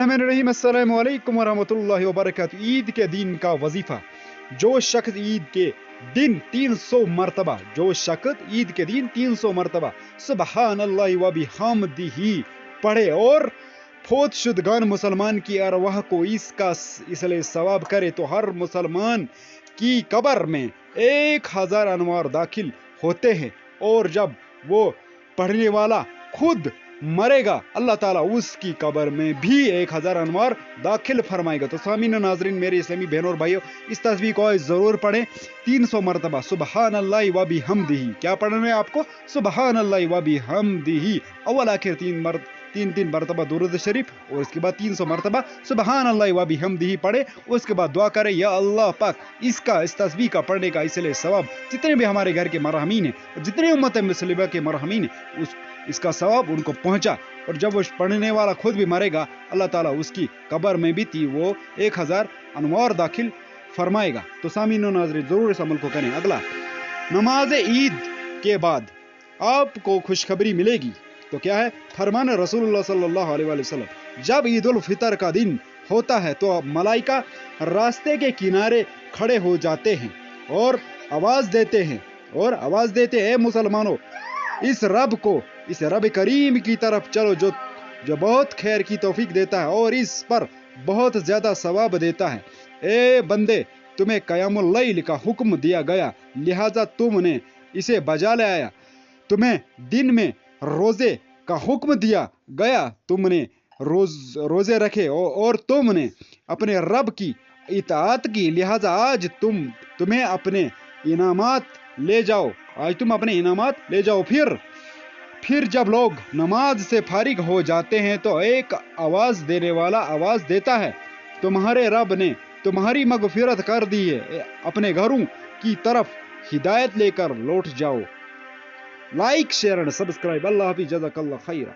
रहीम अस्सलाम वालेकुम वरहमतुल्लाहि वबरकातुहू। ईद के दिन का वजीफा। जो शख्स ईद के दिन 300 मरतबा सुबहानल्लाहि व बिहम्दिही पढ़े और फौत शुदगान मुसलमान की अरवाह को इसका इसलिए सवाब करे तो हर मुसलमान की कब्र में 1000 अनवार दाखिल होते हैं, और जब वो पढ़ने वाला खुद मरेगा अल्लाह ताला उसकी कब्र में भी 1000 अनवार दाखिल फरमाएगा। तो सामीन नाजरीन, मेरे इस्लामी बहनों और भाइयों, इस तस्वीर को ज़रूर पढ़ें 300 मरतबा सुबहानल्लाहि व बिहम्दिही। क्या पढ़ना है आपको? सुबहानल्लाहि व बिहम्दिही। अव्वल आखिर तीन मरतबा दुरूद शरीफ, और उसके बाद 300 मरतबा सुबहानल्लाहि व बिहम्दिही पढ़े। उसके बाद दुआ करें, या अल्लाह पाक इस तस्वीर का पढ़ने का इसलिए सवाब जितने भी हमारे घर के मरहमीन हैं और जितने उम्मत मुस्लिमा के मरहमीन हैं इसका सवाब उनको पहुंचा। और जब वो पढ़ने वाला खुद भी मरेगा अल्लाह ताला उसकी कब्र में भी वो 1000 अनवार दाखिल फरमाएगा। तो सामीन और नाज़रीन, जरूर इस अमल को करें। अगला, नमाज ईद के बाद आपको खुशखबरी मिलेगी। तो क्या है? फरमान रसूलुल्लाह सल्लल्लाहु अलैहि वसल्लम, जब ईद उल फितर का दिन होता है तो मलाइका रास्ते के किनारे खड़े हो जाते हैं और आवाज देते हैं, मुसलमानों, इस रब करीम की तरफ चलो जो बहुत खैर की तौफीक देता है और इस पर बहुत ज्यादा सवाब देता है। ए बंदे, तुम्हें क़यामुल लैल का हुक्म दिया गया, लिहाजा तुमने इसे बजा लाया। तुम्हें दिन में रोजे का हुक्म दिया गया, तुमने रोजे रखे और तुमने अपने रब की इताअत की, लिहाजा आज तुम्हें अपने इनामात ले जाओ। फिर जब लोग नमाज से फारिग हो जाते हैं तो एक आवाज देने वाला आवाज देता है, तुम्हारे रब ने तुम्हारी मगफिरत कर दी है, अपने घरों की तरफ हिदायत लेकर लौट जाओ। Like, share and subscribe. Allah हाफिज़, जज़ाकल्लाह खैरा।